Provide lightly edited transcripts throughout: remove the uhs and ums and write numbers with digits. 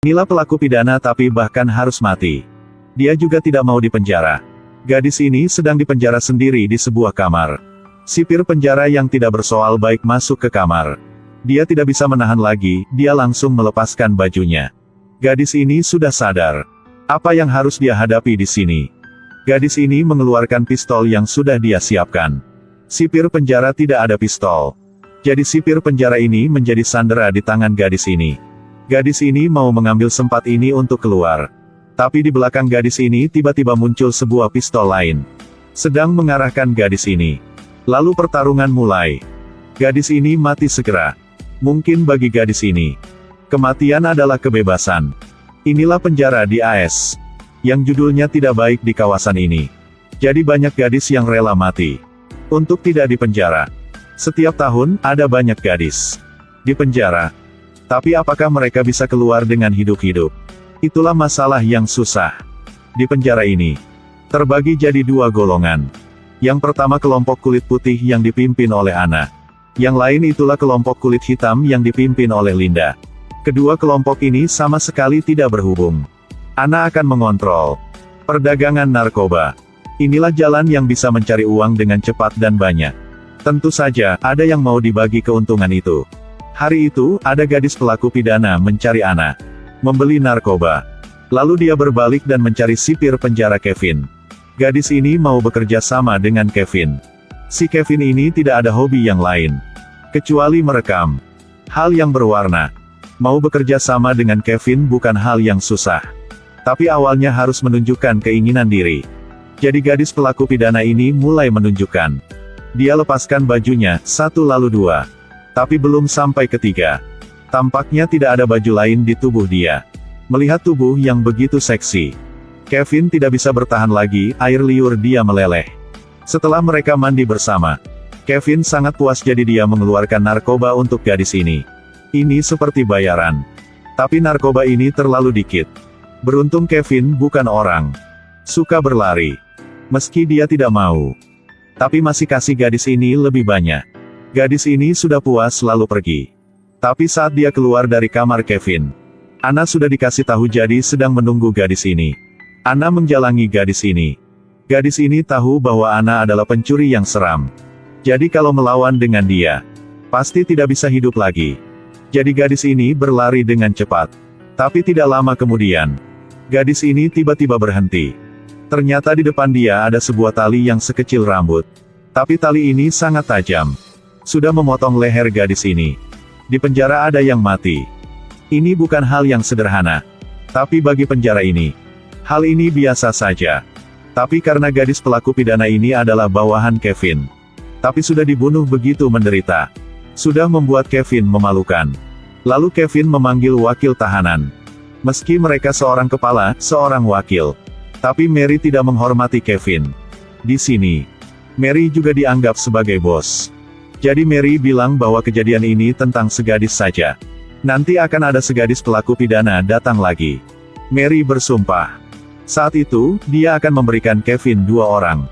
Inilah pelaku pidana tapi bahkan harus mati. Dia juga tidak mau dipenjara. Gadis ini sedang dipenjara sendiri di sebuah kamar. Sipir penjara yang tidak bersoal baik masuk ke kamar. Dia tidak bisa menahan lagi, dia langsung melepaskan bajunya. Gadis ini sudah sadar. Apa yang harus dia hadapi di sini? Gadis ini mengeluarkan pistol yang sudah dia siapkan. Sipir penjara tidak ada pistol. Jadi sipir penjara ini menjadi sandera di tangan gadis ini. Gadis ini mau mengambil sempat ini untuk keluar. Tapi di belakang gadis ini tiba-tiba muncul sebuah pistol lain. Sedang mengarahkan gadis ini. Lalu pertarungan mulai. Gadis ini mati segera. Mungkin bagi gadis ini, kematian adalah kebebasan. Inilah penjara di AS. Yang judulnya tidak baik di kawasan ini. Jadi banyak gadis yang rela mati. Untuk tidak dipenjara. Setiap tahun, ada banyak gadis di penjara. Tapi apakah mereka bisa keluar dengan hidup-hidup? Itulah masalah yang susah. Di penjara ini, terbagi jadi dua golongan. Yang pertama kelompok kulit putih yang dipimpin oleh Ana. Yang lain itulah kelompok kulit hitam yang dipimpin oleh Linda. Kedua kelompok ini sama sekali tidak berhubung. Ana akan mengontrol perdagangan narkoba. Inilah jalan yang bisa mencari uang dengan cepat dan banyak. Tentu saja, ada yang mau dibagi keuntungan itu. Hari itu, ada gadis pelaku pidana mencari Ana. Membeli narkoba. Lalu dia berbalik dan mencari sipir penjara Kevin. Gadis ini mau bekerja sama dengan Kevin. Si Kevin ini tidak ada hobi yang lain. Kecuali merekam. Hal yang berwarna. Mau bekerja sama dengan Kevin bukan hal yang susah. Tapi awalnya harus menunjukkan keinginan diri. Jadi gadis pelaku pidana ini mulai menunjukkan. Dia lepaskan bajunya, satu lalu dua. Tapi belum sampai ketiga. Tampaknya tidak ada baju lain di tubuh dia. Melihat tubuh yang begitu seksi, Kevin tidak bisa bertahan lagi, air liur dia meleleh. Setelah mereka mandi bersama, Kevin sangat puas jadi dia mengeluarkan narkoba untuk gadis ini. Ini seperti bayaran. Tapi narkoba ini terlalu dikit. Beruntung Kevin bukan orang suka berlari. Meski dia tidak mau. Tapi masih kasih gadis ini lebih banyak. Gadis ini sudah puas lalu pergi. Tapi saat dia keluar dari kamar Kevin, Ana sudah dikasih tahu jadi sedang menunggu gadis ini. Ana menjalangi gadis ini. Gadis ini tahu bahwa Ana adalah pencuri yang seram. Jadi kalau melawan dengan dia, pasti tidak bisa hidup lagi. Jadi gadis ini berlari dengan cepat. Tapi tidak lama kemudian, gadis ini tiba-tiba berhenti. Ternyata di depan dia ada sebuah tali yang sekecil rambut. Tapi tali ini sangat tajam. Sudah memotong leher gadis ini. Di penjara ada yang mati. Ini bukan hal yang sederhana. Tapi bagi penjara ini, hal ini biasa saja. Tapi karena gadis pelaku pidana ini adalah bawahan Kevin. Tapi sudah dibunuh begitu menderita. Sudah membuat Kevin memalukan. Lalu Kevin memanggil wakil tahanan. Meski mereka seorang kepala, seorang wakil. Tapi Mary tidak menghormati Kevin. Di sini, Mary juga dianggap sebagai bos. Jadi Mary bilang bahwa kejadian ini tentang segadis saja. Nanti akan ada segadis pelaku pidana datang lagi. Mary bersumpah. Saat itu, dia akan memberikan Kevin 2 orang.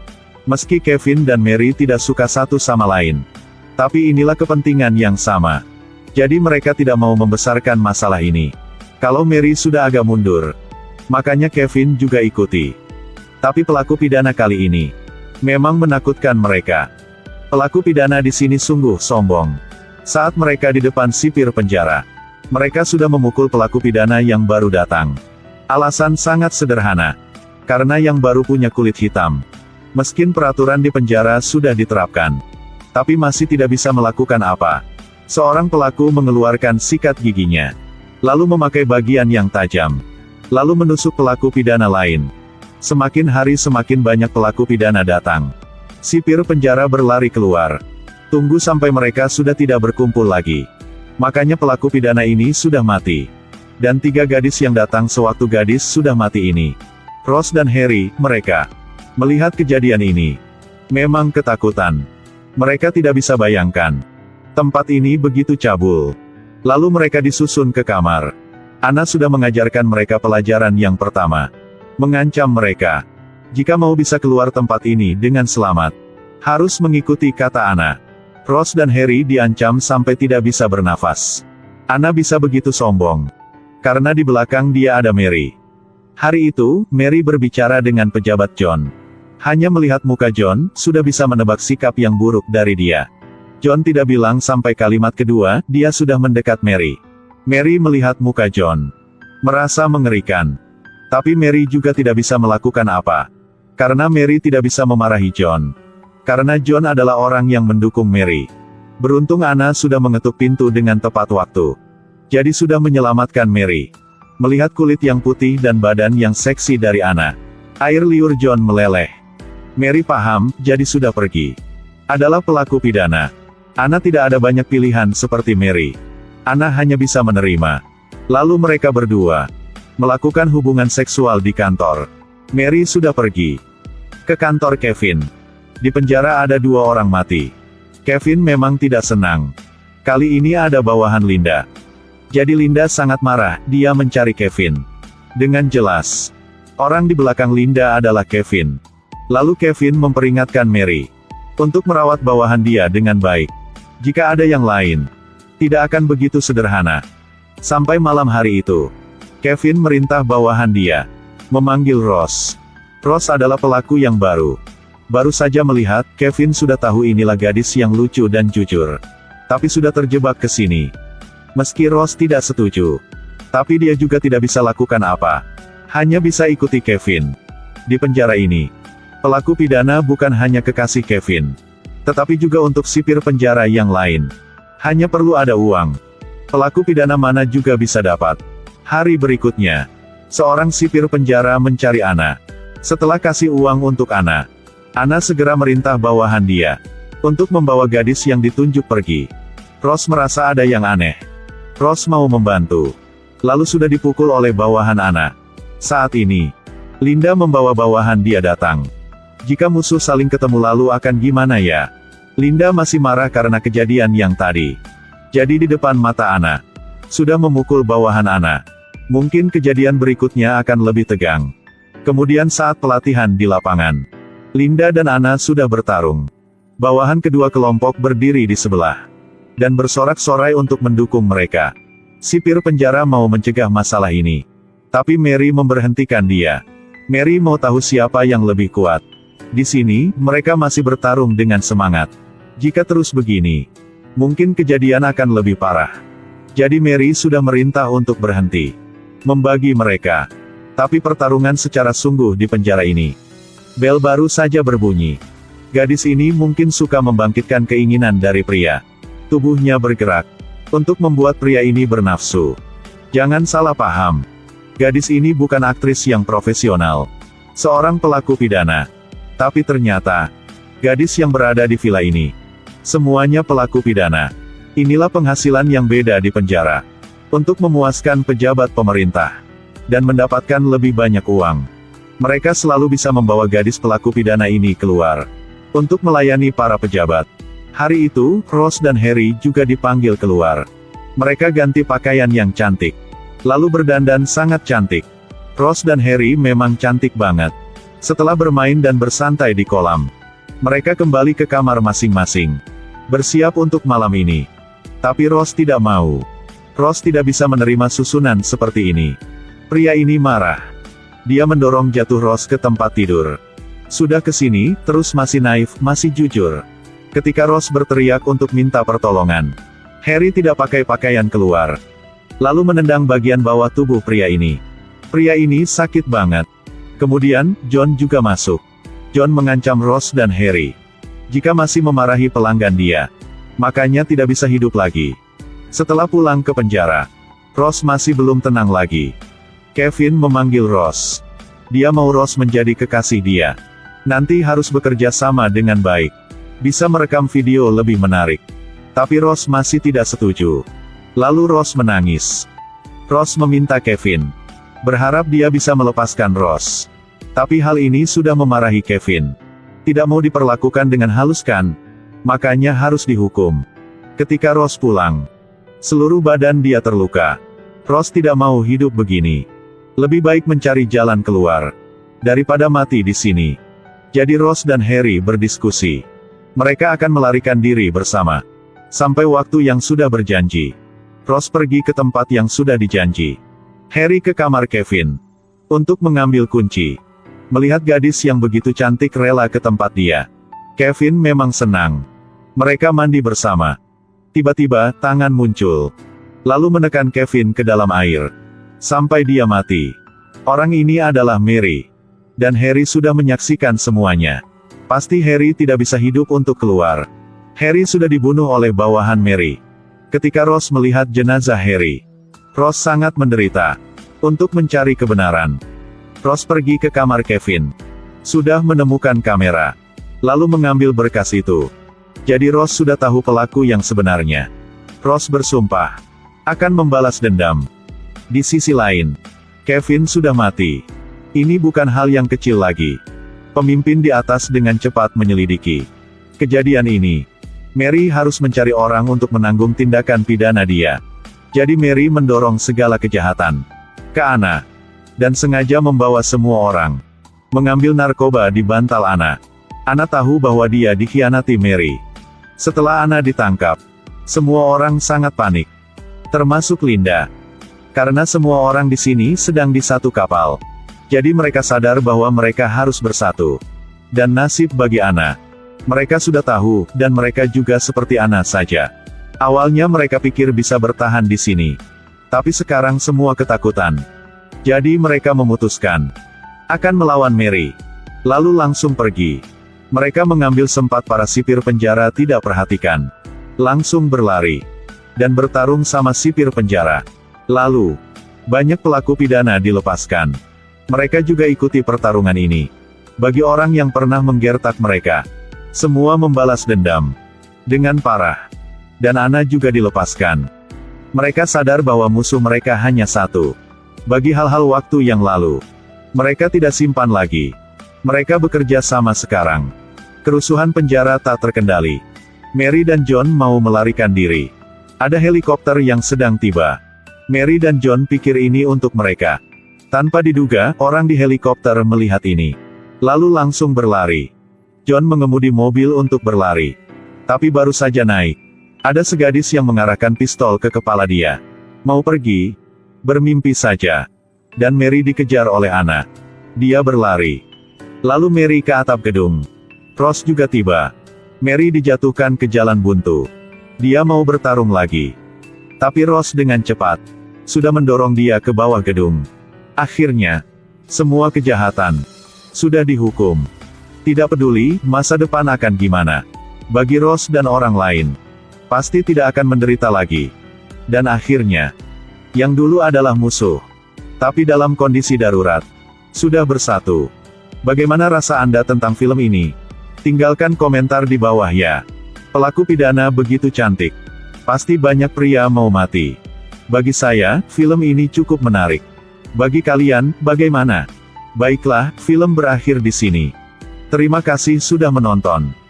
Meski Kevin dan Mary tidak suka satu sama lain. Tapi inilah kepentingan yang sama. Jadi mereka tidak mau membesarkan masalah ini. Kalau Mary sudah agak mundur, makanya Kevin juga ikuti. Tapi pelaku pidana kali ini memang menakutkan mereka. Pelaku pidana di sini sungguh sombong. Saat mereka di depan sipir penjara, mereka sudah memukul pelaku pidana yang baru datang. Alasan sangat sederhana. Karena yang baru punya kulit hitam. Meski peraturan di penjara sudah diterapkan, tapi masih tidak bisa melakukan apa. Seorang pelaku mengeluarkan sikat giginya. Lalu memakai bagian yang tajam. Lalu menusuk pelaku pidana lain. Semakin hari semakin banyak pelaku pidana datang. Sipir penjara berlari keluar. Tunggu sampai mereka sudah tidak berkumpul lagi. Makanya pelaku pidana ini sudah mati. Dan 3 gadis yang datang sewaktu gadis sudah mati ini. Ross dan Harry, mereka melihat kejadian ini. Memang ketakutan. Mereka tidak bisa bayangkan. Tempat ini begitu cabul. Lalu mereka disusun ke kamar. Ana sudah mengajarkan mereka pelajaran yang pertama. Mengancam mereka. Jika mau bisa keluar tempat ini dengan selamat, harus mengikuti kata Ana. Ross dan Harry diancam sampai tidak bisa bernafas. Ana bisa begitu sombong. Karena di belakang dia ada Mary. Hari itu, Mary berbicara dengan pejabat John. Hanya melihat muka John, sudah bisa menebak sikap yang buruk dari dia. John tidak bilang sampai kalimat kedua, dia sudah mendekat Mary. Mary melihat muka John. Merasa mengerikan. Tapi Mary juga tidak bisa melakukan apa. Karena Mary tidak bisa memarahi John. Karena John adalah orang yang mendukung Mary. Beruntung Anna sudah mengetuk pintu dengan tepat waktu. Jadi sudah menyelamatkan Mary. Melihat kulit yang putih dan badan yang seksi dari Anna, air liur John meleleh. Mary paham, jadi sudah pergi. Adalah pelaku pidana. Anna tidak ada banyak pilihan seperti Mary. Anna hanya bisa menerima. Lalu mereka berdua melakukan hubungan seksual di kantor. Mary sudah pergi ke kantor Kevin. Di penjara ada 2 orang mati. Kevin memang tidak senang. Kali ini ada bawahan Linda. Jadi Linda sangat marah, dia mencari Kevin. Dengan jelas, orang di belakang Linda adalah Kevin. Lalu Kevin memperingatkan Mary untuk merawat bawahan dia dengan baik. Jika ada yang lain, tidak akan begitu sederhana. Sampai malam hari itu, Kevin merintah bawahan dia memanggil Ross. Ross adalah pelaku yang baru. Baru saja melihat, Kevin sudah tahu inilah gadis yang lucu dan jujur. Tapi sudah terjebak ke sini. Meski Ross tidak setuju, tapi dia juga tidak bisa lakukan apa. Hanya bisa ikuti Kevin. Di penjara ini, pelaku pidana bukan hanya kekasih Kevin, tetapi juga untuk sipir penjara yang lain. Hanya perlu ada uang. Pelaku pidana mana juga bisa dapat. Hari berikutnya, seorang sipir penjara mencari Anna. Setelah kasih uang untuk Anna, Anna segera merintah bawahan dia untuk membawa gadis yang ditunjuk pergi. Ross merasa ada yang aneh. Ross mau membantu. Lalu sudah dipukul oleh bawahan Anna. Saat ini, Linda membawa bawahan dia datang. Jika musuh saling ketemu lalu akan gimana ya? Linda masih marah karena kejadian yang tadi. Jadi di depan mata Anna, sudah memukul bawahan Anna. Mungkin kejadian berikutnya akan lebih tegang. Kemudian saat pelatihan di lapangan, Linda dan Anna sudah bertarung. Bawahan kedua kelompok berdiri di sebelah dan bersorak-sorai untuk mendukung mereka. Sipir penjara mau mencegah masalah ini. Tapi Mary memberhentikan dia. Mary mau tahu siapa yang lebih kuat. Di sini, mereka masih bertarung dengan semangat. Jika terus begini, mungkin kejadian akan lebih parah. Jadi Mary sudah merintah untuk berhenti membagi mereka. Tapi pertarungan secara sungguh di penjara ini. Bel baru saja berbunyi. Gadis ini mungkin suka membangkitkan keinginan dari pria. Tubuhnya bergerak untuk membuat pria ini bernafsu. Jangan salah paham. Gadis ini bukan aktris yang profesional. Seorang pelaku pidana. Tapi ternyata, gadis yang berada di villa ini, semuanya pelaku pidana. Inilah penghasilan yang beda di penjara. Untuk memuaskan pejabat pemerintah. Dan mendapatkan lebih banyak uang. Mereka selalu bisa membawa gadis pelaku pidana ini keluar. Untuk melayani para pejabat. Hari itu, Ross dan Harry juga dipanggil keluar. Mereka ganti pakaian yang cantik. Lalu berdandan sangat cantik. Ross dan Harry memang cantik banget. Setelah bermain dan bersantai di kolam, mereka kembali ke kamar masing-masing. Bersiap untuk malam ini. Tapi Ross tidak mau. Ross tidak bisa menerima susunan seperti ini. Pria ini marah. Dia mendorong jatuh Ross ke tempat tidur. Sudah kesini, terus masih naif, masih jujur. Ketika Ross berteriak untuk minta pertolongan, Harry tidak pakai pakaian keluar. Lalu menendang bagian bawah tubuh pria ini. Pria ini sakit banget. Kemudian, John juga masuk. John mengancam Ross dan Harry. Jika masih memarahi pelanggan dia, makanya tidak bisa hidup lagi. Setelah pulang ke penjara, Ross masih belum tenang lagi. Kevin memanggil Ross. Dia mau Ross menjadi kekasih dia. Nanti harus bekerja sama dengan baik. Bisa merekam video lebih menarik. Tapi Ross masih tidak setuju. Lalu Ross menangis. Ross meminta Kevin. Berharap dia bisa melepaskan Ross. Tapi hal ini sudah memarahi Kevin. Tidak mau diperlakukan dengan halus kan? Makanya harus dihukum. Ketika Ross pulang, seluruh badan dia terluka. Ross tidak mau hidup begini. Lebih baik mencari jalan keluar daripada mati di sini. Jadi Ross dan Harry berdiskusi. Mereka akan melarikan diri bersama. Sampai waktu yang sudah berjanji. Ross pergi ke tempat yang sudah dijanji. Harry ke kamar Kevin untuk mengambil kunci. Melihat gadis yang begitu cantik rela ke tempat dia, Kevin memang senang. Mereka mandi bersama. Tiba-tiba, tangan muncul, lalu menekan Kevin ke dalam air, sampai dia mati. Orang ini adalah Mary. Dan Harry sudah menyaksikan semuanya. Pasti Harry tidak bisa hidup untuk keluar. Harry sudah dibunuh oleh bawahan Mary. Ketika Rose melihat jenazah Harry, Rose sangat menderita. Untuk mencari kebenaran, Rose pergi ke kamar Kevin. Sudah menemukan kamera, lalu mengambil berkas itu. Jadi Rose sudah tahu pelaku yang sebenarnya. Rose bersumpah akan membalas dendam. Di sisi lain, Kevin sudah mati. Ini bukan hal yang kecil lagi. Pemimpin di atas dengan cepat menyelidiki kejadian ini. Mary harus mencari orang untuk menanggung tindakan pidana dia. Jadi Mary mendorong segala kejahatan ke Anna, dan sengaja membawa semua orang mengambil narkoba di bantal Anna. Anna tahu bahwa dia dikhianati Mary. Setelah Anna ditangkap, semua orang sangat panik, termasuk Linda. Karena semua orang di sini sedang di satu kapal. Jadi mereka sadar bahwa mereka harus bersatu. Dan nasib bagi Anna, mereka sudah tahu, dan mereka juga seperti Anna saja. Awalnya mereka pikir bisa bertahan di sini. Tapi sekarang semua ketakutan. Jadi mereka memutuskan akan melawan Mary. Lalu langsung pergi. Mereka mengambil sempat para sipir penjara tidak perhatikan. Langsung berlari. Dan bertarung sama sipir penjara. Lalu, banyak pelaku pidana dilepaskan. Mereka juga ikuti pertarungan ini. Bagi orang yang pernah menggertak mereka, semua membalas dendam dengan parah. Dan Anna juga dilepaskan. Mereka sadar bahwa musuh mereka hanya satu. Bagi hal-hal waktu yang lalu, mereka tidak simpan lagi. Mereka bekerja sama sekarang. Kerusuhan penjara tak terkendali. Mary dan John mau melarikan diri. Ada helikopter yang sedang tiba. Mary dan John pikir ini untuk mereka. Tanpa diduga, orang di helikopter melihat ini. Lalu langsung berlari. John mengemudi mobil untuk berlari. Tapi baru saja naik, ada segadis yang mengarahkan pistol ke kepala dia. Mau pergi? Bermimpi saja. Dan Mary dikejar oleh Anna. Dia berlari. Lalu Mary ke atap gedung. Rose juga tiba. Mary dijatuhkan ke jalan buntu. Dia mau bertarung lagi. Tapi Rose dengan cepat sudah mendorong dia ke bawah gedung. Akhirnya, semua kejahatan sudah dihukum. Tidak peduli masa depan akan gimana. Bagi Rose dan orang lain, pasti tidak akan menderita lagi. Dan akhirnya, yang dulu adalah musuh, tapi dalam kondisi darurat, sudah bersatu. Bagaimana rasa Anda tentang film ini? Tinggalkan komentar di bawah ya. Pelaku pidana begitu cantik. Pasti banyak pria mau mati. Bagi saya, film ini cukup menarik. Bagi kalian, bagaimana? Baiklah, film berakhir di sini. Terima kasih sudah menonton.